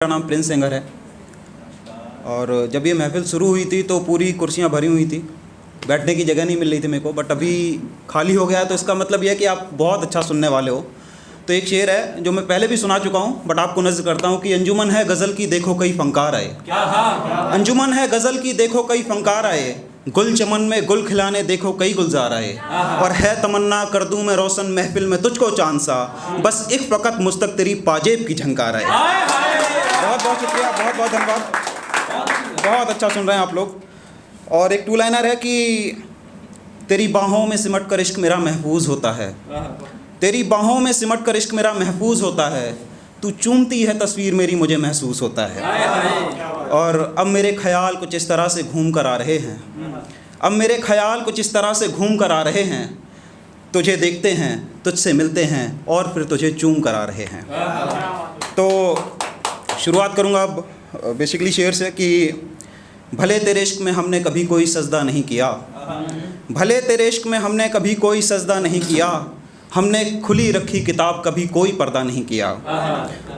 मेरा नाम Prince singer है। और जब ये महफ़िल शुरू हुई थी तो पूरी कुर्सियाँ भरी हुई थी, बैठने की जगह नहीं मिल रही थी मेरे को, बट अभी खाली हो गया है, तो इसका मतलब ये है कि आप बहुत अच्छा सुनने वाले हो। तो एक शेर है जो मैं पहले भी सुना चुका हूँ, बट आपको नज़र करता हूँ कि अंजुमन है गज़ल की देखो कई फंकार आए, अंजुमन है गज़ल की देखो कई फंकार आए, गुल चमन में गुल खिलाने देखो कई गुलजार आए, और है तमन्ना कर दूँ मैं रोशन महफिल में तुझको चांद सा, बस एक फ़कत मुस्तक तेरी पाजेब की झंकार आए। बहुत बहुत शुक्रिया, बहुत बहुत धन्यवाद, बहुत अच्छा सुन रहे हैं आप लोग। और एक टू लाइनर है कि तेरी बाहों में सिमट कर इश्क मेरा महफूज होता है, तेरी बाहों में सिमट कर इश्क मेरा महफूज होता है, तू चूमती है तस्वीर मेरी मुझे महसूस होता है। और अब मेरे ख्याल कुछ इस तरह से घूम कर आ रहे हैं, अब मेरे ख्याल कुछ इस तरह से घूम कर आ रहे हैं, तुझे देखते हैं तुझसे मिलते हैं और फिर तुझे चूम कर आ रहे हैं। तो शुरुआत करूँगा अब बेसिकली शेर से कि भले तेरे इश्क में हमने कभी कोई सजदा नहीं किया, भले तेरे इश्क में हमने कभी कोई सजदा नहीं किया, हमने खुली रखी किताब कभी कोई पर्दा नहीं किया,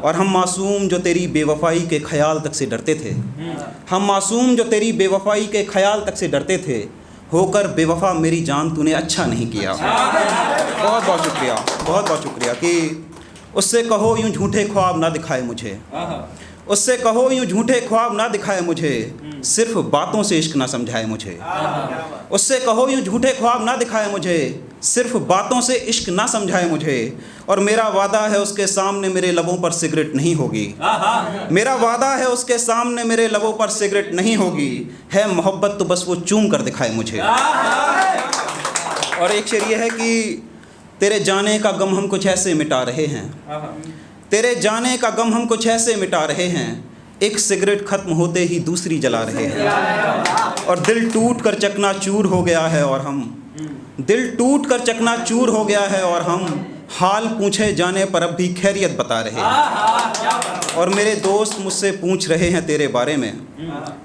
और हम मासूम जो तेरी बेवफाई के ख्याल तक से डरते थे, हम मासूम जो तेरी बेवफाई के ख्याल तक से डरते थे, होकर बेवफा मेरी जान तूने अच्छा नहीं किया। बहुत बहुत शुक्रिया, बहुत बहुत शुक्रिया। कि उससे कहो यूँ झूठे ख्वाब ना दिखाए मुझे, उससे कहो यूँ झूठे ख्वाब ना दिखाए मुझे, सिर्फ बातों से इश्क ना समझाए मुझे, उससे कहो यूँ झूठे ख्वाब ना दिखाए मुझे, सिर्फ बातों से इश्क ना समझाए मुझे, और मेरा वादा है उसके सामने मेरे लबों पर सिगरेट नहीं होगी, मेरा वादा है उसके सामने मेरे लबों पर सिगरेट नहीं होगी, है मोहब्बत तो बस वो चूम कर दिखाए मुझे। और एक शेर ये है कि तेरे जाने का गम हम कुछ ऐसे मिटा रहे हैं, तेरे जाने का गम हम कुछ ऐसे मिटा रहे हैं, एक सिगरेट खत्म होते ही दूसरी जला रहे हैं, और दिल टूट कर चकनाचूर हो गया है, और हम दिल टूट कर चकनाचूर हो गया है, और हम हाल पूछे जाने पर अब भी खैरियत बता रहे हैं। और मेरे दोस्त मुझसे पूछ रहे हैं तेरे बारे में,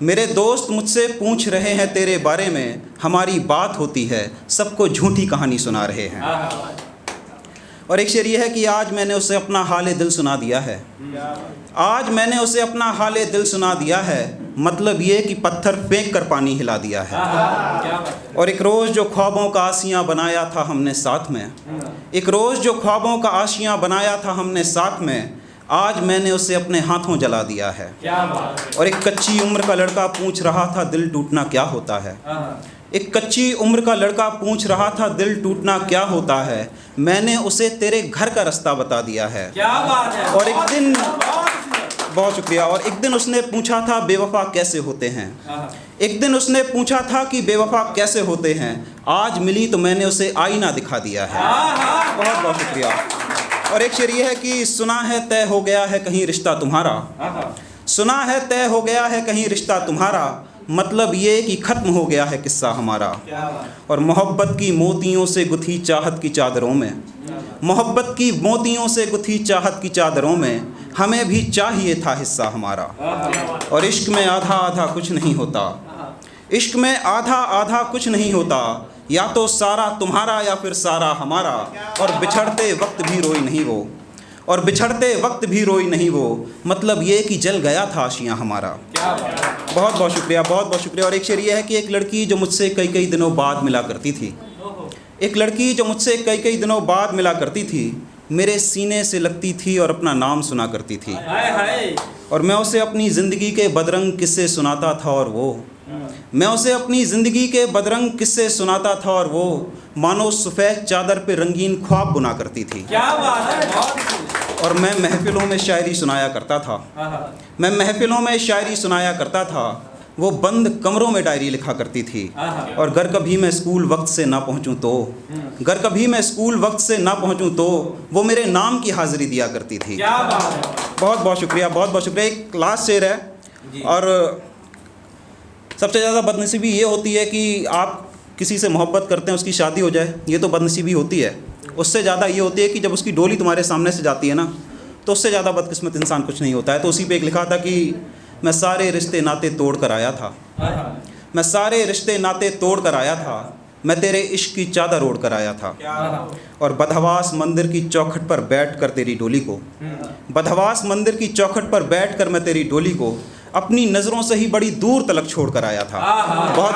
मेरे दोस्त मुझसे पूछ रहे हैं तेरे बारे में, हमारी बात होती है सबको झूठी कहानी सुना रहे हैं। और एक शेर ये है कि आज मैंने उसे अपना हाल दिल सुना दिया है, आज मैंने उसे अपना हाल दिल सुना दिया है, मतलब ये कि पत्थर फेंक कर पानी हिला दिया है। और एक रोज़ जो ख्वाबों का आशियाँ बनाया था हमने साथ में, एक रोज़ जो ख्वाबों का आशियाँ बनाया था हमने साथ में, आज मैंने उसे अपने हाथों जला दिया है। और एक कच्ची उम्र का लड़का पूछ रहा था दिल टूटना क्या होता है, एक कच्ची उम्र का लड़का पूछ रहा था दिल टूटना क्या होता है, मैंने उसे तेरे घर का रास्ता बता दिया है। क्या बात है। और एक दिन, बहुत शुक्रिया, और एक दिन उसने पूछा था बेवफा कैसे होते हैं, एक दिन उसने पूछा था कि बेवफा कैसे होते हैं, आज मिली तो मैंने उसे आईना दिखा दिया है। बहुत बहुत शुक्रिया। और एक शेर ये है कि सुना है तय हो गया है कहीं रिश्ता तुम्हारा, सुना है तय हो गया है कहीं रिश्ता तुम्हारा, मतलब ये कि ख़त्म हो गया है किस्सा हमारा। और मोहब्बत की मोतियों से गुथी चाहत की चादरों में, मोहब्बत की मोतियों से गुथी चाहत की चादरों में, हमें भी चाहिए था हिस्सा हमारा। और इश्क में आधा आधा कुछ नहीं होता, इश्क में आधा आधा कुछ नहीं होता, या तो सारा तुम्हारा या फिर सारा हमारा, और बिछड़ते वक्त भी रोई नहीं वो, और बिछड़ते वक्त भी रोई नहीं वो, मतलब ये कि जल गया था आशियाँ हमारा। बहुत बहुत शुक्रिया, बहुत बहुत शुक्रिया। और एक शेर ये है कि एक लड़की जो मुझसे कई कई दिनों बाद मिला करती थी, एक लड़की जो मुझसे कई कई दिनों बाद मिला करती थी, मेरे सीने से लगती थी और अपना नाम सुना करती थी, और मैं उसे अपनी ज़िंदगी के बदरंग किस्से सुनाता था, और वो मैं उसे अपनी ज़िंदगी के बदरंग किस्से सुनाता था, और वो मानो सफ़ेद चादर पे रंगीन ख्वाब बुना करती थी। क्या बात है। और मैं महफ़िलों में शायरी सुनाया करता था, मैं महफ़िलों में शायरी सुनाया करता था, वो बंद कमरों में डायरी लिखा करती थी, और घर कभी मैं स्कूल वक्त से ना पहुंचूं तो, घर कभी मैं स्कूल वक्त से ना पहुंचूं तो, वो मेरे नाम की हाज़िरी दिया करती थी। बहुत बहुत शुक्रिया, बहुत बहुत शुक्रिया। एक लास्ट शेर है, और सबसे ज़्यादा बदनसीबी ये होती है कि आप किसी से मोहब्बत करते हैं, उसकी शादी हो जाए, ये तो बदनसीबी होती है। उससे ज़्यादा ये होती है कि जब उसकी डोली तुम्हारे सामने से जाती है ना, तो उससे ज़्यादा बदकिस्मत इंसान कुछ नहीं होता है। तो उसी पे एक लिखा था कि मैं सारे रिश्ते नाते तोड़ कर आया था, मैं सारे रिश्ते नाते तोड़ कर आया था, मैं तेरे इश्क की चादर ओढ़ कर आया था और बदहवास मंदिर की चौखट पर बैठ कर तेरी डोली को, बदहवास मंदिर की चौखट पर बैठ कर मैं तेरी डोली को अपनी नज़रों से ही बड़ी दूर तलक छोड़ कर आया था। बहुत